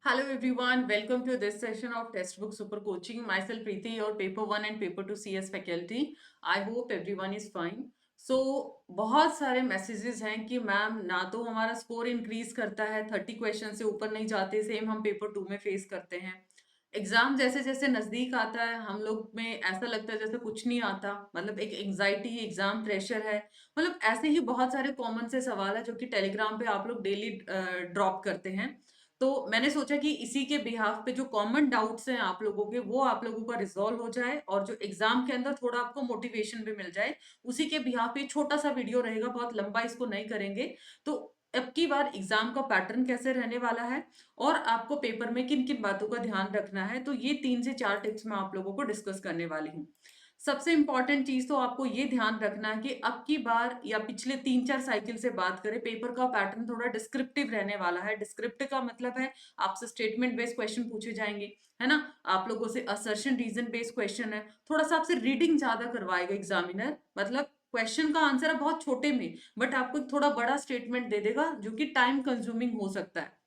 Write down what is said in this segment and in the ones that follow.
Hello everyone, welcome to this session of Textbook Super Coaching. Myself Preeti, your paper 1 and paper 2 CS faculty. I hope everyone is fine. So बहुत सारे messages हैं कि ma'am ना तो हमारा score increase करता है, 30 question से ऊपर नहीं जाते, सेम हम पेपर 2 में फेस करते हैं। एग्जाम जैसे जैसे नजदीक आता है हम लोग में ऐसा लगता है जैसे कुछ नहीं आता, मतलब एक एंजाइटी, एग्जाम प्रेशर है। मतलब ऐसे ही बहुत सारे कॉमन से सवाल है जो कि टेलीग्राम पे आप लोग डेली ड्रॉप करते हैं। तो मैंने सोचा कि इसी के बिहाफ पे जो कॉमन डाउट्स हैं आप लोगों के, वो आप लोगों का रिजॉल्व हो जाए और जो एग्जाम के अंदर थोड़ा आपको मोटिवेशन भी मिल जाए। उसी के बिहाफ पे छोटा सा वीडियो रहेगा, बहुत लंबा इसको नहीं करेंगे। तो अब की बार एग्जाम का पैटर्न कैसे रहने वाला है और आपको पेपर में किन किन बातों का ध्यान रखना है, तो ये 3 से 4 टिप्स मैं आप लोगों को डिस्कस करने वाली हूँ। सबसे इंपॉर्टेंट चीज तो आपको ये ध्यान रखना है कि अब की बार या पिछले 3-4 साइकिल से बात करें, पेपर का पैटर्न थोड़ा डिस्क्रिप्टिव रहने वाला है। डिस्क्रिप्टिव का मतलब है आपसे स्टेटमेंट बेस्ड क्वेश्चन पूछे जाएंगे, है ना। आप लोगों से असर्शन रीजन बेस्ड क्वेश्चन है, थोड़ा सा आपसे रीडिंग ज्यादा करवाएगा एग्जामिनर। मतलब क्वेश्चन का आंसर है बहुत छोटे में, बट आपको थोड़ा बड़ा स्टेटमेंट दे देगा जो कि टाइम कंज्यूमिंग हो सकता है।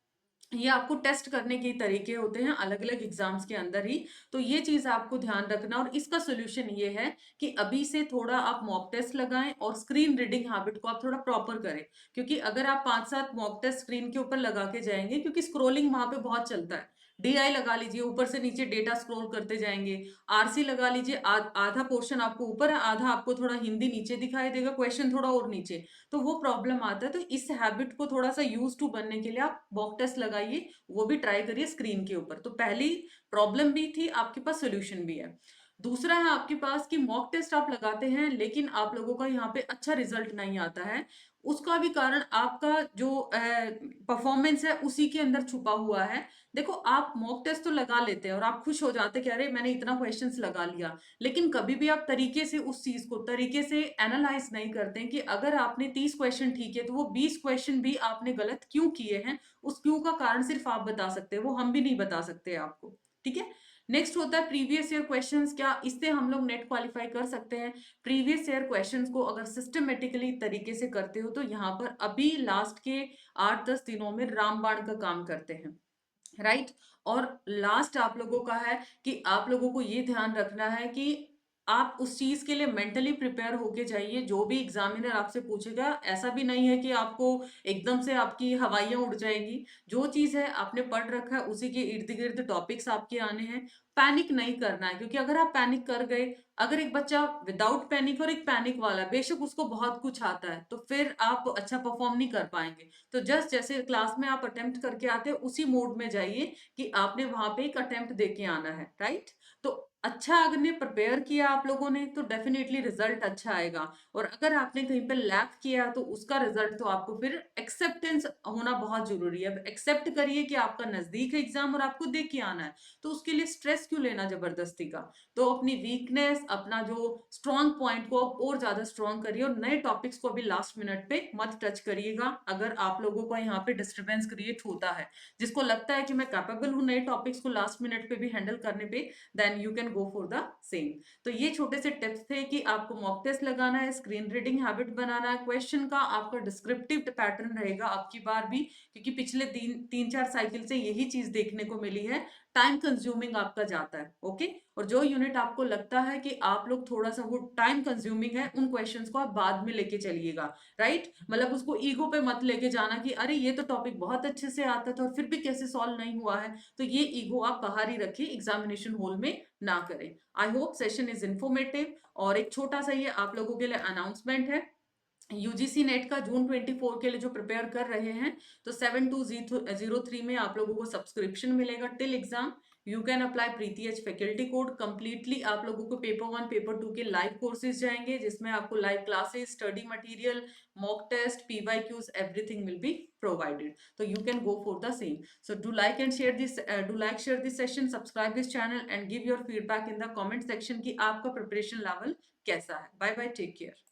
ये आपको टेस्ट करने के तरीके होते हैं अलग अलग एग्जाम्स के अंदर ही। तो ये चीज आपको ध्यान रखना, और इसका सोल्यूशन ये है कि अभी से थोड़ा आप मॉक टेस्ट लगाएं और स्क्रीन रीडिंग हैबिट को आप थोड़ा प्रॉपर करें। क्योंकि अगर आप 5-7 मॉक टेस्ट स्क्रीन के ऊपर लगा के जाएंगे, क्योंकि स्क्रोलिंग वहां पे बहुत चलता है। डीआई लगा लीजिए, ऊपर से नीचे डेटा स्क्रॉल करते जाएंगे। आरसी लगा लीजिए, आधा पोर्शन आपको ऊपर है, आधा आपको थोड़ा हिंदी नीचे दिखाई देगा, क्वेश्चन थोड़ा और नीचे। तो वो प्रॉब्लम आता है। तो इस हैबिट को थोड़ा सा यूज टू बनने के लिए आप मॉक टेस्ट लगाइए, वो भी ट्राई करिए स्क्रीन के ऊपर। तो पहली प्रॉब्लम भी थी, आपके पास सोल्यूशन भी है। दूसरा है आपके पास कि मॉक टेस्ट आप लगाते हैं लेकिन आप लोगों का यहाँ पे अच्छा रिजल्ट नहीं आता है। उसका भी कारण आपका जो परफॉर्मेंस है उसी के अंदर छुपा हुआ है। देखो, आप मॉक टेस्ट तो लगा लेते हैं और आप खुश हो जाते हैं कि अरे मैंने इतना क्वेश्चंस लगा लिया, लेकिन कभी भी आप तरीके से उस चीज को तरीके से एनालाइज नहीं करते हैं कि अगर आपने 30 क्वेश्चन ठीक है तो वो 20 क्वेश्चन भी आपने गलत क्यों किए हैं। उस क्यों का कारण सिर्फ आप बता सकते हैं, वो हम भी नहीं बता सकते आपको। ठीक है। नेक्स्ट होता है प्रीवियस ईयर क्वेश्चंस। क्या इससे हम लोग नेट क्वालिफाई कर सकते हैं? प्रीवियस ईयर क्वेश्चंस को अगर सिस्टमेटिकली तरीके से करते हो तो यहाँ पर अभी लास्ट के 8-10 दिनों में रामबाण का काम करते हैं, राइट। और लास्ट आप लोगों का है कि आप लोगों को ये ध्यान रखना है कि आप उस चीज के लिए मेंटली प्रिपेयर होके जाइए। जो भी एग्जामिनर आपसे पूछेगा, ऐसा भी नहीं है कि आपको एकदम से आपकी हवाइयां उड़ जाएंगी। जो चीज है आपने पढ़ रखा है उसी के इर्द गिर्द टॉपिक्स आपके आने हैं। पैनिक नहीं करना है, क्योंकि अगर आप पैनिक कर गए, अगर एक बच्चा विदाउट पैनिक और एक पैनिक वाला, बेशक उसको बहुत कुछ आता है, तो फिर आप अच्छा परफॉर्म नहीं कर पाएंगे। तो जस्ट जैसे क्लास में आप अटेम्प्ट करके आते हैं उसी मोड में जाइए कि आपने वहां पे एक अटेम्प्ट देके आना है, राइट। तो अच्छा अगर ने प्रिपेयर किया आप लोगों ने तो डेफिनेटली रिजल्ट अच्छा आएगा। और अगर आपने कहीं पे लैक किया तो उसका रिजल्ट तो आपको फिर एक्सेप्टेंस होना बहुत जरूरी है। अब एक्सेप्ट करिए कि आपका नजदीक है एग्जाम और आपको दे के आना है, तो उसके लिए स्ट्रेस क्यों लेना जबरदस्ती का। तो अपनी वीकनेस, अपना जो स्ट्रॉन्ग पॉइंट को आप और ज्यादा स्ट्रॉन्ग करिए और नए टॉपिक्स को अभी लास्ट मिनट पे मत टच करिएगा। अगर आप लोगों को यहाँ पे डिस्टरबेंस क्रिएट होता है, जिसको लगता है कि मैं कैपेबल हूँ नए टॉपिक्स को लास्ट मिनट पे भी हैंडल करने पे, then you can go for the same. तो ये छोटे से टिप्स थे कि आपको मॉक टेस्ट लगाना है, स्क्रीन रीडिंग हैबिट बनाना है, क्वेश्चन का आपका डिस्क्रिप्टिव पैटर्न रहेगा आपकी बार भी, क्योंकि पिछले 3-4 साइकिल से यही चीज देखने को मिली है। टाइम कंज्यूमिंग आपका जाता है, ओके। और जो यूनिट आपको लगता है कि आप लोग थोड़ा सा वो टाइम कंज्यूमिंग है, उन क्वेश्चंस को आप बाद में लेके चलिएगा, राइट। मतलब उसको ईगो पे मत लेके जाना कि अरे ये तो टॉपिक बहुत अच्छे से आता था और फिर भी कैसे सॉल्व नहीं हुआ है। तो ये ईगो आप बाहर ही रखिए, एग्जामिनेशन हॉल में ना करें। I hope session is informative. और एक छोटा सा ये आप लोगों के लिए अनाउंसमेंट है, यूजीसी नेट का जून 24 के लिए जो प्रिपेयर कर रहे हैं, तो 7203 में आप लोगों को सब्सक्रिप्शन मिलेगा till exam. You can apply Preeti H faculty code. Completely आप लोगों को पेपर 1 पेपर 2 के लाइव कोर्सेज जाएंगे, जिसमें आपको live classes, study material, mock test, PYQs, everything will be provided. तो you can go for the same. So do like and share this, do like share this session, subscribe this channel and give your feedback in the comment section कि आपका preparation level कैसा है। Bye bye, take care.